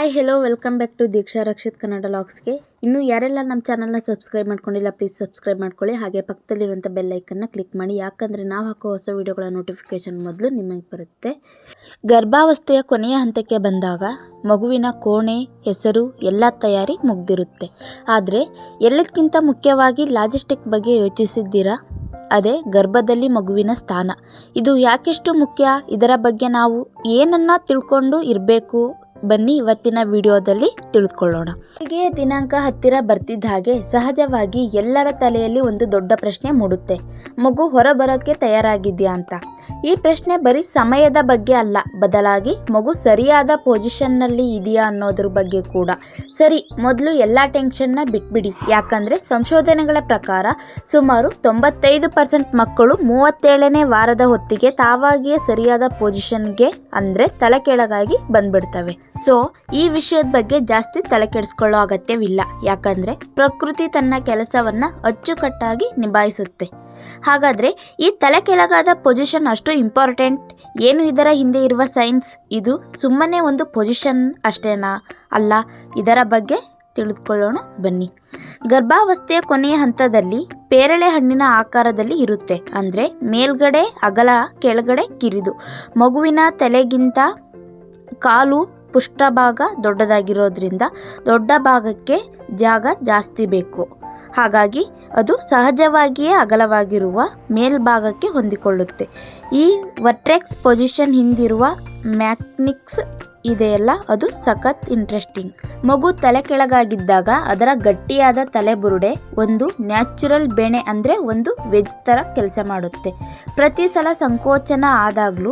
Hi hello welcome back to Deeksha Rakshith Kannada ಲಾಗ್ಸ್ಗೆ. ಇನ್ನೂ ಯಾರೆಲ್ಲ ನಮ್ಮ ಚಾನಲ್ನ ಸಬ್ಸ್ಕ್ರೈಬ್ ಮಾಡ್ಕೊಂಡಿಲ್ಲ ಪ್ಲೀಸ್ ಸಬ್ಸ್ಕ್ರೈಬ್ ಮಾಡ್ಕೊಳ್ಳಿ. ಹಾಗೆ ಪಕ್ಕದಲ್ಲಿರುವಂಥ ಬೆಲ್ ಐಕನ್ನ ಕ್ಲಿಕ್ ಮಾಡಿ, ಯಾಕಂದರೆ ನಾವು ಹಾಕೋ ಹೊಸ ವಿಡಿಯೋಗಳ ನೋಟಿಫಿಕೇಷನ್ ಮೊದಲು ನಿಮಗೆ ಬರುತ್ತೆ. ಗರ್ಭಾವಸ್ಥೆಯ ಕೊನೆಯ ಹಂತಕ್ಕೆ ಬಂದಾಗ ಮಗುವಿನ ಕೋಣೆ, ಹೆಸರು ಎಲ್ಲ ತಯಾರಿ ಮುಗ್ದಿರುತ್ತೆ. ಆದರೆ ಎಲ್ಲಕ್ಕಿಂತ ಮುಖ್ಯವಾಗಿ ಲಾಜಿಸ್ಟಿಕ್ ಬಗ್ಗೆ ಯೋಚಿಸಿದ್ದೀರಾ? ಅದೇ ಗರ್ಭದಲ್ಲಿ ಮಗುವಿನ ಸ್ಥಾನ. ಇದು ಯಾಕೆಷ್ಟು ಮುಖ್ಯ, ಇದರ ಬಗ್ಗೆ ನಾವು ಏನನ್ನ ತಿಳ್ಕೊಂಡು ಇರಬೇಕು, ಬನ್ನಿ ಇವತ್ತಿನ ವಿಡಿಯೋದಲ್ಲಿ ತಿಳಿದುಕೊಳ್ಳೋಣ. ಹೀಗೆ ದಿನಾಂಕ ಹತ್ತಿರ ಬರ್ತಿದ್ದ ಹಾಗೆ ಸಹಜವಾಗಿ ಎಲ್ಲರ ತಲೆಯಲ್ಲಿ ಒಂದು ದೊಡ್ಡ ಪ್ರಶ್ನೆ ಮೂಡುತ್ತೆ, ಮಗು ಹೊರಬರೋಕ್ಕೆ ತಯಾರಾಗಿದೆಯಾ ಅಂತ. ಈ ಪ್ರಶ್ನೆ ಬರೀ ಸಮಯದ ಬಗ್ಗೆ ಅಲ್ಲ, ಬದಲಾಗಿ ಮಗು ಸರಿಯಾದ ಪೊಸಿಷನ್ನಲ್ಲಿ ಇದೆಯಾ ಅನ್ನೋದ್ರ ಬಗ್ಗೆ ಕೂಡ. ಸರಿ, ಮೊದಲು ಎಲ್ಲ ಟೆನ್ಷನ್ನ ಬಿಟ್ಬಿಡಿ. ಯಾಕಂದರೆ ಸಂಶೋಧನೆಗಳ ಪ್ರಕಾರ ಸುಮಾರು 95% ಮಕ್ಕಳು 37ನೇ ವಾರದ ಹೊತ್ತಿಗೆ ತಾವಾಗಿಯೇ ಸರಿಯಾದ ಪೊಸಿಷನ್ಗೆ ಅಂದರೆ ತಲೆ ಕೆಳಗಾಗಿ ಬಂದ್ಬಿಡ್ತವೆ. ಸೊ ಈ ವಿಷಯದ ಬಗ್ಗೆ ಜಾಸ್ತಿ ತಲೆ ಕೆಡಿಸ್ಕೊಳ್ಳೋ ಅಗತ್ಯವಿಲ್ಲ. ಯಾಕಂದರೆ ಪ್ರಕೃತಿ ತನ್ನ ಕೆಲಸವನ್ನು ಅಚ್ಚುಕಟ್ಟಾಗಿ ನಿಭಾಯಿಸುತ್ತೆ. ಹಾಗಾದರೆ ಈ ತಲೆ ಕೆಳಗಾದ ಪೊಸಿಷನ್ ಅಷ್ಟು ಇಂಪಾರ್ಟೆಂಟ್ ಏನು? ಇದರ ಹಿಂದೆ ಇರುವ ಸೈನ್ಸ್ ಇದು ಸುಮ್ಮನೆ ಒಂದು ಪೊಸಿಷನ್ ಅಷ್ಟೇನಾ? ಅಲ್ಲ, ಇದರ ಬಗ್ಗೆ ತಿಳಿದುಕೊಳ್ಳೋಣ ಬನ್ನಿ. ಗರ್ಭಾವಸ್ಥೆಯ ಕೊನೆಯ ಹಂತದಲ್ಲಿ ಪೇರಳೆ ಹಣ್ಣಿನ ಆಕಾರದಲ್ಲಿ ಇರುತ್ತೆ. ಅಂದರೆ ಮೇಲ್ಗಡೆ ಅಗಲ, ಕೆಳಗಡೆ ಕಿರಿದು. ಮಗುವಿನ ತಲೆಗಿಂತ ಕಾಲು ಪೃಷ್ಠಭಾಗ ದೊಡ್ಡದಾಗಿರೋದ್ರಿಂದ ದೊಡ್ಡ ಭಾಗಕ್ಕೆ ಜಾಗ ಜಾಸ್ತಿ ಬೇಕು. ಹಾಗಾಗಿ ಅದು ಸಹಜವಾಗಿಯೇ ಅಗಲವಾಗಿರುವ ಮೇಲ್ಭಾಗಕ್ಕೆ ಹೊಂದಿಕೊಳ್ಳುತ್ತೆ. ಈ ವರ್ಟೆಕ್ಸ್ ಪೊಸಿಷನ್ ಹಿಂದಿರುವ ಮ್ಯಾಕ್ನಿಕ್ಸ್ ಇದೆಯಲ್ಲ, ಅದು ಸಖತ್ ಇಂಟ್ರೆಸ್ಟಿಂಗ್. ಮಗು ತಲೆ ಕೆಳಗಾಗಿದ್ದಾಗ ಅದರ ಗಟ್ಟಿಯಾದ ತಲೆಬುರುಡೆ ಒಂದು ನ್ಯಾಚುರಲ್ ಬೆಣೆ ಅಂದರೆ ಒಂದು ವೆಜ್ ಥರ ಕೆಲಸ ಮಾಡುತ್ತೆ. ಪ್ರತಿ ಸಲ ಸಂಕೋಚನ ಆದಾಗಲೂ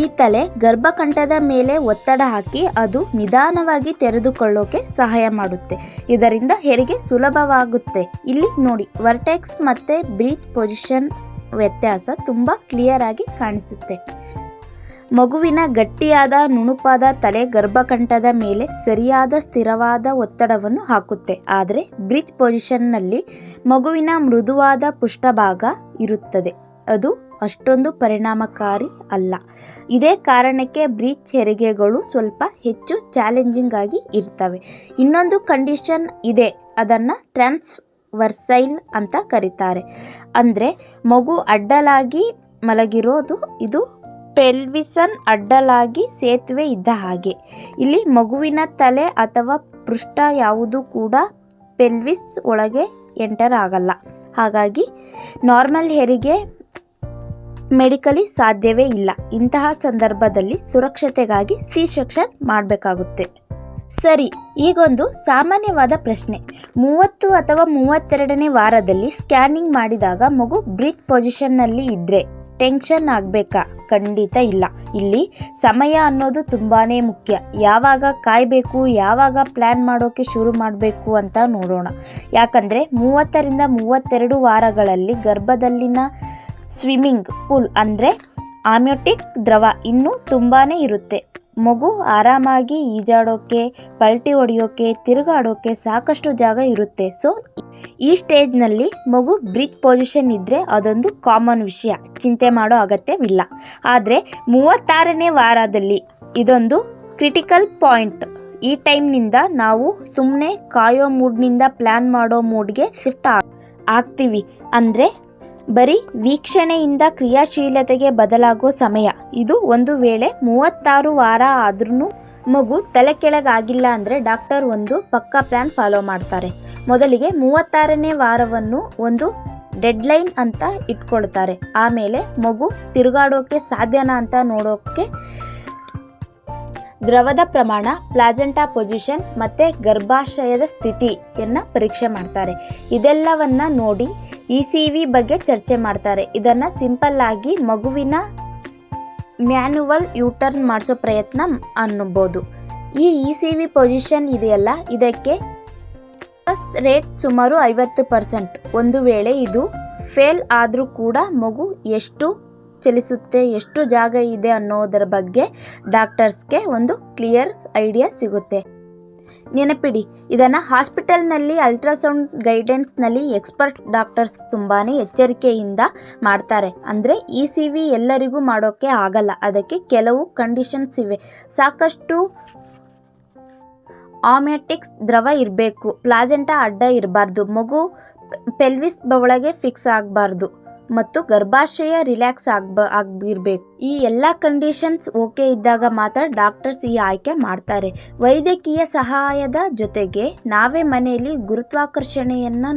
ಈ ತಲೆ ಗರ್ಭಕಂಠದ ಮೇಲೆ ಒತ್ತಡ ಹಾಕಿ ಅದು ನಿಧಾನವಾಗಿ ತೆರೆದುಕೊಳ್ಳೋಕೆ ಸಹಾಯ ಮಾಡುತ್ತೆ. ಇದರಿಂದ ಹೆರಿಗೆ ಸುಲಭವಾಗುತ್ತೆ. ಇಲ್ಲಿ ನೋಡಿ, ವರ್ಟೆಕ್ಸ್ ಮತ್ತು ಬ್ರೀತ್ ಪೊಸಿಷನ್ ವ್ಯತ್ಯಾಸ ತುಂಬ ಕ್ಲಿಯರ್ ಆಗಿ ಕಾಣಿಸುತ್ತೆ. ಮಗುವಿನ ಗಟ್ಟಿಯಾದ ನುಣುಪಾದ ತಲೆ ಗರ್ಭಕಂಠದ ಮೇಲೆ ಸರಿಯಾದ ಸ್ಥಿರವಾದ ಒತ್ತಡವನ್ನು ಹಾಕುತ್ತೆ. ಆದರೆ ಬ್ರಿಡ್ಜ್ ಪೊಸಿಷನ್ನಲ್ಲಿ ಮಗುವಿನ ಮೃದುವಾದ ಪೃಷ್ಠಭಾಗ ಇರುತ್ತದೆ. ಅದು ಅಷ್ಟೊಂದು ಪರಿಣಾಮಕಾರಿ ಅಲ್ಲ. ಇದೇ ಕಾರಣಕ್ಕೆ ಬ್ರಿಡ್ಜ್ ಹೆರಿಗೆಗಳು ಸ್ವಲ್ಪ ಹೆಚ್ಚು ಚಾಲೆಂಜಿಂಗ್ ಆಗಿ ಇರ್ತವೆ. ಇನ್ನೊಂದು ಕಂಡೀಷನ್ ಇದೆ, ಅದನ್ನು ಟ್ರಾನ್ಸ್ವರ್ಸೈಲ್ ಅಂತ ಕರೀತಾರೆ. ಅಂದರೆ ಮಗು ಅಡ್ಡಲಾಗಿ ಮಲಗಿರೋದು. ಇದು ಪೆಲ್ವಿಸನ್ ಅಡ್ಡಲಾಗಿ ಸೇತುವೆ ಇದ್ದ ಹಾಗೆ. ಇಲ್ಲಿ ಮಗುವಿನ ತಲೆ ಅಥವಾ ಪೃಷ್ಠ ಯಾವುದೂ ಕೂಡ ಪೆಲ್ವಿಸ್ ಒಳಗೆ ಎಂಟರ್ ಆಗಲ್ಲ. ಹಾಗಾಗಿ ನಾರ್ಮಲ್ ಹೆರಿಗೆ ಮೆಡಿಕಲಿ ಸಾಧ್ಯವೇ ಇಲ್ಲ. ಇಂತಹ ಸಂದರ್ಭದಲ್ಲಿ ಸುರಕ್ಷತೆಗಾಗಿ ಸಿ-ಸೆಕ್ಷನ್ ಮಾಡಬೇಕಾಗುತ್ತೆ. ಸರಿ, ಈಗೊಂದು ಸಾಮಾನ್ಯವಾದ ಪ್ರಶ್ನೆ. 30 ಅಥವಾ 32ನೇ ವಾರದಲ್ಲಿ ಸ್ಕ್ಯಾನಿಂಗ್ ಮಾಡಿದಾಗ ಮಗು ಬ್ರೀತ್ ಪೊಸಿಷನ್ನಲ್ಲಿ ಇದ್ದರೆ ಟೆನ್ಷನ್ ಆಗಬೇಕಾ? ಖಂಡಿತ ಇಲ್ಲ. ಇಲ್ಲಿ ಸಮಯ ಅನ್ನೋದು ತುಂಬಾ ಮುಖ್ಯ. ಯಾವಾಗ ಕಾಯಬೇಕು, ಯಾವಾಗ ಪ್ಲ್ಯಾನ್ ಮಾಡೋಕ್ಕೆ ಶುರು ಮಾಡಬೇಕು ಅಂತ ನೋಡೋಣ. ಯಾಕಂದರೆ 30ರಿಂದ 32 ವಾರಗಳಲ್ಲಿ ಗರ್ಭದಲ್ಲಿನ ಸ್ವಿಮ್ಮಿಂಗ್ ಪೂಲ್ ಅಂದರೆ ಆಮ್ನಿಯೋಟಿಕ್ ದ್ರವ ಇನ್ನೂ ತುಂಬಾ ಇರುತ್ತೆ. ಮಗು ಆರಾಮಾಗಿ ಈಜಾಡೋಕ್ಕೆ, ಪಲ್ಟಿ ಹೊಡೆಯೋಕ್ಕೆ, ತಿರುಗಾಡೋಕ್ಕೆ ಸಾಕಷ್ಟು ಜಾಗ ಇರುತ್ತೆ. ಸೊ ಈ ಸ್ಟೇಜ್ನಲ್ಲಿ ಮಗು ಬ್ರೀತ್ ಪೊಸಿಷನ್ ಇದ್ದರೆ ಅದೊಂದು ಕಾಮನ್ ವಿಷಯ, ಚಿಂತೆ ಮಾಡೋ ಅಗತ್ಯವಿಲ್ಲ. ಆದರೆ 36ನೇ ವಾರದಲ್ಲಿ ಇದೊಂದು ಕ್ರಿಟಿಕಲ್ ಪಾಯಿಂಟ್. ಈ ಟೈಮ್ನಿಂದ ನಾವು ಸುಮ್ಮನೆ ಕಾಯೋ ಮೂಡ್ನಿಂದ ಪ್ಲ್ಯಾನ್ ಮಾಡೋ ಮೂಡ್ಗೆ ಶಿಫ್ಟ್ ಆಗ್ತೀವಿ. ಅಂದರೆ ಬರೀ ವೀಕ್ಷಣೆಯಿಂದ ಕ್ರಿಯಾಶೀಲತೆಗೆ ಬದಲಾಗೋ ಸಮಯ ಇದು. ಒಂದು ವೇಳೆ 36 ವಾರ ಆದ್ರೂ ಮಗು ತಲೆ ಕೆಳಗಾಗಿಲ್ಲ ಅಂದರೆ ಡಾಕ್ಟರ್ ಒಂದು ಪಕ್ಕಾ ಪ್ಲ್ಯಾನ್ ಫಾಲೋ ಮಾಡ್ತಾರೆ. ಮೊದಲಿಗೆ 36ನೇ ವಾರವನ್ನು ಒಂದು ಡೆಡ್ಲೈನ್ ಅಂತ ಇಟ್ಕೊಳ್ತಾರೆ. ಆಮೇಲೆ ಮಗು ತಿರುಗಾಡೋಕ್ಕೆ ಸಾಧ್ಯನಾ ಅಂತ ನೋಡೋಕ್ಕೆ ದ್ರವದ ಪ್ರಮಾಣ, ಪ್ಲಾಸೆಂಟಾ ಪೊಸಿಷನ್ ಮತ್ತು ಗರ್ಭಾಶಯದ ಸ್ಥಿತಿಯನ್ನು ಪರೀಕ್ಷೆ ಮಾಡ್ತಾರೆ. ಇದೆಲ್ಲವನ್ನು ನೋಡಿ ECV ಬಗ್ಗೆ ಚರ್ಚೆ ಮಾಡ್ತಾರೆ. ಇದನ್ನು ಸಿಂಪಲ್ ಆಗಿ ಮಗುವಿನ ಮ್ಯಾನ್ಯುವಲ್ ಯೂಟರ್ನ್ ಮಾಡಿಸೋ ಪ್ರಯತ್ನ ಅನ್ನಬಹುದು. ಈ ECV ಪೊಸಿಷನ್ ಇದೆಯಲ್ಲ, ಇದಕ್ಕೆ ರೇಟ್ ಸುಮಾರು 50%. ಒಂದು ವೇಳೆ ಇದು ಫೇಲ್ ಆದರೂ ಕೂಡ ಮಗು ಎಷ್ಟು ಚಲಿಸುತ್ತೆ, ಎಷ್ಟು ಜಾಗ ಇದೆ ಅನ್ನೋದರ ಬಗ್ಗೆ ಡಾಕ್ಟರ್ಸ್ಗೆ ಒಂದು ಕ್ಲಿಯರ್ ಐಡಿಯಾ ಸಿಗುತ್ತೆ. ನೆನಪಿಡಿ, ಇದನ್ನು ಹಾಸ್ಪಿಟಲ್ನಲ್ಲಿ ಅಲ್ಟ್ರಾಸೌಂಡ್ ಗೈಡೆನ್ಸ್ನಲ್ಲಿ ಎಕ್ಸ್ಪರ್ಟ್ ಡಾಕ್ಟರ್ಸ್ ತುಂಬಾ ಎಚ್ಚರಿಕೆಯಿಂದ ಮಾಡ್ತಾರೆ. ಅಂದರೆ ECV ಎಲ್ಲರಿಗೂ ಮಾಡೋಕ್ಕೆ ಆಗಲ್ಲ, ಅದಕ್ಕೆ ಕೆಲವು ಕಂಡೀಷನ್ಸ್ ಇವೆ. ಸಾಕಷ್ಟು ಆಮ್ಯಾಟಿಕ್ಸ್ ದ್ರವ ಇರಬೇಕು, ಪ್ಲಾಸೆಂಟಾ ಅಡ್ಡ ಇರಬಾರ್ದು, ಮಗು ಪೆಲ್ವಿಸ್ ಒಳಗೆ ಫಿಕ್ಸ್ ಆಗಬಾರ್ದು ಮತ್ತು ಗರ್ಭಾಶಯ ರಿಲ್ಯಾಕ್ಸ್ ಆಗಿರಬೇಕು. ಈ ಎಲ್ಲ ಕಂಡೀಷನ್ಸ್ ಓಕೆ ಇದ್ದಾಗ ಮಾತ್ರ ಡಾಕ್ಟರ್ಸ್ ಈ ಆಯ್ಕೆ ಮಾಡ್ತಾರೆ. ವೈದ್ಯಕೀಯ ಸಹಾಯದ ಜೊತೆಗೆ ನಾವೇ ಮನೆಯಲ್ಲಿ ಗುರುತ್ವಾಕರ್ಷಣೆಯನ್ನು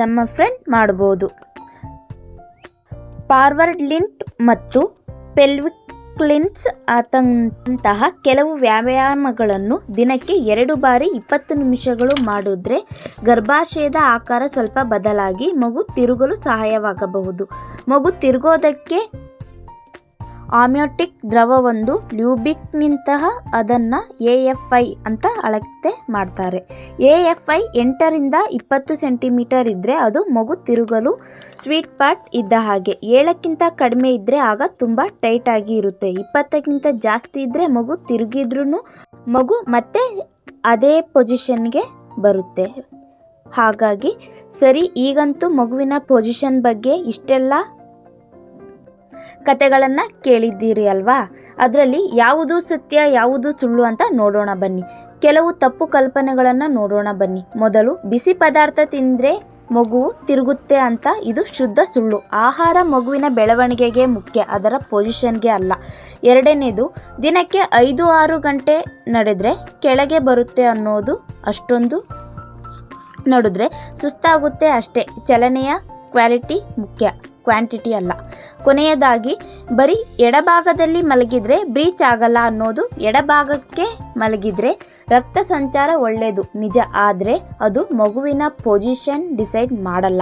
ನಮ್ಮ ಫ್ರೆಂಡ್ ಮಾಡಬಹುದು. ಫಾರ್ವರ್ಡ್ ಲಿಂಟ್ ಮತ್ತು ಪೆಲ್ವಿಕ್ ಕ್ಲಿನ್ಸ್ ಅಂತಹ ಕೆಲವು ವ್ಯಾಯಾಮಗಳನ್ನು ದಿನಕ್ಕೆ 2 ಬಾರಿ 20 ನಿಮಿಷಗಳು ಮಾಡಿದ್ರೆ ಗರ್ಭಾಶಯದ ಆಕಾರ ಸ್ವಲ್ಪ ಬದಲಾಗಿ ಮಗು ತಿರುಗಲು ಸಹಾಯವಾಗಬಹುದು. ಮಗು ತಿರುಗೋದಕ್ಕೆ ಆಮ್ಯಾಟಿಕ್ ದ್ರವ ಒಂದು ಲ್ಯೂಬ್ರಿಕ್ನಿಂತಹ ಅದನ್ನು AFI ಅಂತ ಅಳತೆ ಮಾಡ್ತಾರೆ. AFI 8 ರಿಂದ 20 ಸೆಂಟಿಮೀಟರ್ ಇದ್ದರೆ ಅದು ಮಗು ತಿರುಗಲು ಸ್ವೀಟ್ ಪಾಟ್ ಇದ್ದ ಹಾಗೆ. 7ಕ್ಕಿಂತ ಕಡಿಮೆ ಇದ್ದರೆ ಆಗ ತುಂಬ ಟೈಟ್ ಆಗಿ ಇರುತ್ತೆ. 20ಕ್ಕಿಂತ ಜಾಸ್ತಿ ಇದ್ದರೆ ಮಗು ತಿರುಗಿದ್ರೂ ಮಗು ಮತ್ತೆ ಅದೇ ಪೊಸಿಷನ್ಗೆ ಬರುತ್ತೆ. ಹಾಗಾಗಿ ಸರಿ, ಈಗಂತೂ ಮಗುವಿನ ಪೊಸಿಷನ್ ಬಗ್ಗೆ ಇಷ್ಟೆಲ್ಲ ಕತೆಗಳನ್ನು ಕೇಳಿದ್ದೀರಿ ಅಲ್ವಾ? ಅದರಲ್ಲಿ ಯಾವುದು ಸತ್ಯ ಯಾವುದು ಸುಳ್ಳು ಅಂತ ನೋಡೋಣ ಬನ್ನಿ. ಕೆಲವು ತಪ್ಪು ಕಲ್ಪನೆಗಳನ್ನು ನೋಡೋಣ ಬನ್ನಿ. ಮೊದಲು, ಬಿಸಿ ಪದಾರ್ಥ ತಿಂದರೆ ಮಗು ತಿರುಗುತ್ತೆ ಅಂತ. ಇದು ಶುದ್ಧ ಸುಳ್ಳು. ಆಹಾರ ಮಗುವಿನ ಬೆಳವಣಿಗೆಗೆ ಮುಖ್ಯ, ಅದರ ಪೊಸಿಷನ್ಗೆ ಅಲ್ಲ. ಎರಡನೇದು, ದಿನಕ್ಕೆ 5-6 ಗಂಟೆ ನಡೆದರೆ ಕೆಳಗೆ ಬರುತ್ತೆ ಅನ್ನೋದು ಅಷ್ಟೊಂದು. ನಡೆದ್ರೆ ಸುಸ್ತಾಗುತ್ತೆ ಅಷ್ಟೇ. ಚಲನೆಯ ಕ್ವಾಲಿಟಿ ಮುಖ್ಯ, ಕ್ವಾಂಟಿಟಿ ಅಲ್ಲ. ಕೊನೆಯದಾಗಿ, ಬರೀ ಎಡಭಾಗದಲ್ಲಿ ಮಲಗಿದರೆ ಬ್ರೀಚ್ ಆಗಲ್ಲ ಅನ್ನೋದು. ಎಡಭಾಗಕ್ಕೆ ಮಲಗಿದರೆ ರಕ್ತ ಸಂಚಾರ ಒಳ್ಳೆಯದು ನಿಜ, ಆದರೆ ಅದು ಮಗುವಿನ ಪೊಸಿಷನ್ ಡಿಸೈಡ್ ಮಾಡಲ್ಲ.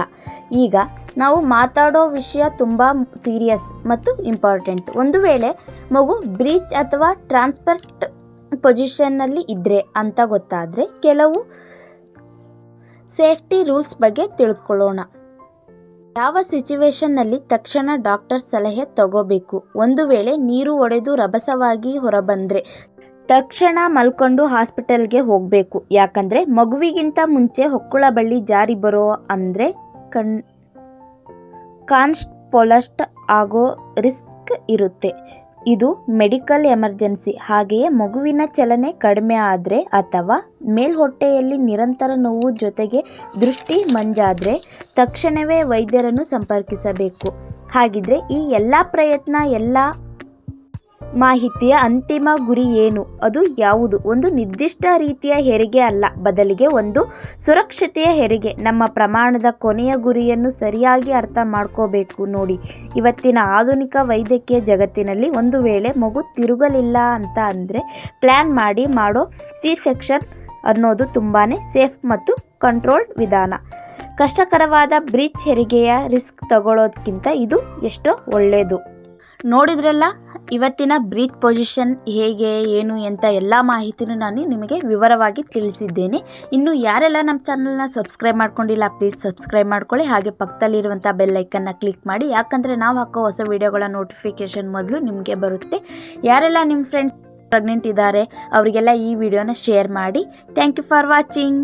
ಈಗ ನಾವು ಮಾತಾಡೋ ವಿಷಯ ತುಂಬ ಸೀರಿಯಸ್ ಮತ್ತು ಇಂಪಾರ್ಟೆಂಟ್. ಒಂದು ವೇಳೆ ಮಗು ಬ್ರೀಚ್ ಅಥವಾ ಟ್ರಾನ್ಸ್ಪರ್ಟ್ ಪೊಸಿಷನ್ನಲ್ಲಿ ಇದ್ದರೆ ಅಂತ ಗೊತ್ತಾದರೆ ಕೆಲವು ಸೇಫ್ಟಿ ರೂಲ್ಸ್ ಬಗ್ಗೆ ತಿಳ್ಕೊಳ್ಳೋಣ. ಯಾವ ಸಿಚುವೇಶನ್ನಲ್ಲಿ ತಕ್ಷಣ ಡಾಕ್ಟರ್ ಸಲಹೆ ತಗೋಬೇಕು? ಒಂದು ವೇಳೆ ನೀರು ಒಡೆದು ರಭಸವಾಗಿ ಹೊರಬಂದರೆ ತಕ್ಷಣ ಮಲ್ಕೊಂಡು ಹಾಸ್ಪಿಟಲ್ಗೆ ಹೋಗಬೇಕು. ಯಾಕಂದರೆ ಮಗುವಿಗಿಂತ ಮುಂಚೆ ಹೊಕ್ಕುಳ ಬಳ್ಳಿ ಜಾರಿ ಬರೋ ಅಂದರೆ ಕಾನ್ಸ್ಪೊಲಸ್ಟ್ ಆಗೋ ರಿಸ್ಕ್ ಇರುತ್ತೆ. ಇದು ಮೆಡಿಕಲ್ ಎಮರ್ಜೆನ್ಸಿ. ಹಾಗೆಯೇ ಮಗುವಿನ ಚಲನೆ ಕಡಿಮೆ ಆದರೆ ಅಥವಾ ಮೇಲ್ಹೊಟ್ಟೆಯಲ್ಲಿ ನಿರಂತರ ನೋವು ಜೊತೆಗೆ ದೃಷ್ಟಿ ಮಂಜಾದರೆ ತಕ್ಷಣವೇ ವೈದ್ಯರನ್ನು ಸಂಪರ್ಕಿಸಬೇಕು. ಹಾಗಿದ್ರೆ ಈ ಎಲ್ಲ ಪ್ರಯತ್ನ, ಎಲ್ಲ ಮಾಹಿತಿಯ ಅಂತಿಮ ಗುರಿ ಏನು? ಅದು ಯಾವುದು? ಒಂದು ನಿರ್ದಿಷ್ಟ ರೀತಿಯ ಹೆರಿಗೆ ಅಲ್ಲ, ಬದಲಿಗೆ ಒಂದು ಸುರಕ್ಷತೆಯ ಹೆರಿಗೆ. ನಮ್ಮ ಪ್ರಮಾಣದ ಕೊನೆಯ ಗುರಿಯನ್ನು ಸರಿಯಾಗಿ ಅರ್ಥ ಮಾಡ್ಕೋಬೇಕು. ನೋಡಿ, ಇವತ್ತಿನ ಆಧುನಿಕ ವೈದ್ಯಕೀಯ ಜಗತ್ತಿನಲ್ಲಿ ಒಂದು ವೇಳೆ ಮಗು ತಿರುಗಲಿಲ್ಲ ಅಂತ ಅಂದರೆ ಪ್ಲ್ಯಾನ್ ಮಾಡಿ ಮಾಡೋ C-ಸೆಕ್ಷನ್ ಅನ್ನೋದು ತುಂಬಾ ಸೇಫ್ ಮತ್ತು ಕಂಟ್ರೋಲ್ಡ್ ವಿಧಾನ. ಕಷ್ಟಕರವಾದ ಬ್ರೀಚ್ ಹೆರಿಗೆಯ ರಿಸ್ಕ್ ತಗೊಳ್ಳೋದಕ್ಕಿಂತ ಇದು ಎಷ್ಟೋ ಒಳ್ಳೆಯದು. ನೋಡಿದ್ರಲ್ಲ, ಇವತ್ತಿನ ಬ್ರೀತ್ ಪೊಸಿಷನ್ ಹೇಗೆ, ಏನು ಅಂತ ಎಲ್ಲ ಮಾಹಿತಿನೂ ನಾನು ನಿಮಗೆ ವಿವರವಾಗಿ ತಿಳಿಸಿದ್ದೇನೆ. ಇನ್ನು ಯಾರೆಲ್ಲ ನಮ್ಮ ಚಾನಲ್ನ ಸಬ್ಸ್ಕ್ರೈಬ್ ಮಾಡ್ಕೊಂಡಿಲ್ಲ, ಪ್ಲೀಸ್ ಸಬ್ಸ್ಕ್ರೈಬ್ ಮಾಡ್ಕೊಳ್ಳಿ. ಹಾಗೆ ಪಕ್ಕದಲ್ಲಿರುವಂಥ ಬೆಲ್ ಐಕನ್ನ ಕ್ಲಿಕ್ ಮಾಡಿ, ಯಾಕಂದರೆ ನಾವು ಹಾಕೋ ಹೊಸ ವಿಡಿಯೋಗಳ ನೋಟಿಫಿಕೇಷನ್ ಮೊದಲು ನಿಮಗೆ ಬರುತ್ತೆ. ಯಾರೆಲ್ಲ ನಿಮ್ಮ ಫ್ರೆಂಡ್ಸ್ ಪ್ರೆಗ್ನೆಂಟ್ ಇದ್ದಾರೆ ಅವರಿಗೆಲ್ಲ ಈ ವಿಡಿಯೋನ ಶೇರ್ ಮಾಡಿ. Thank you for watching.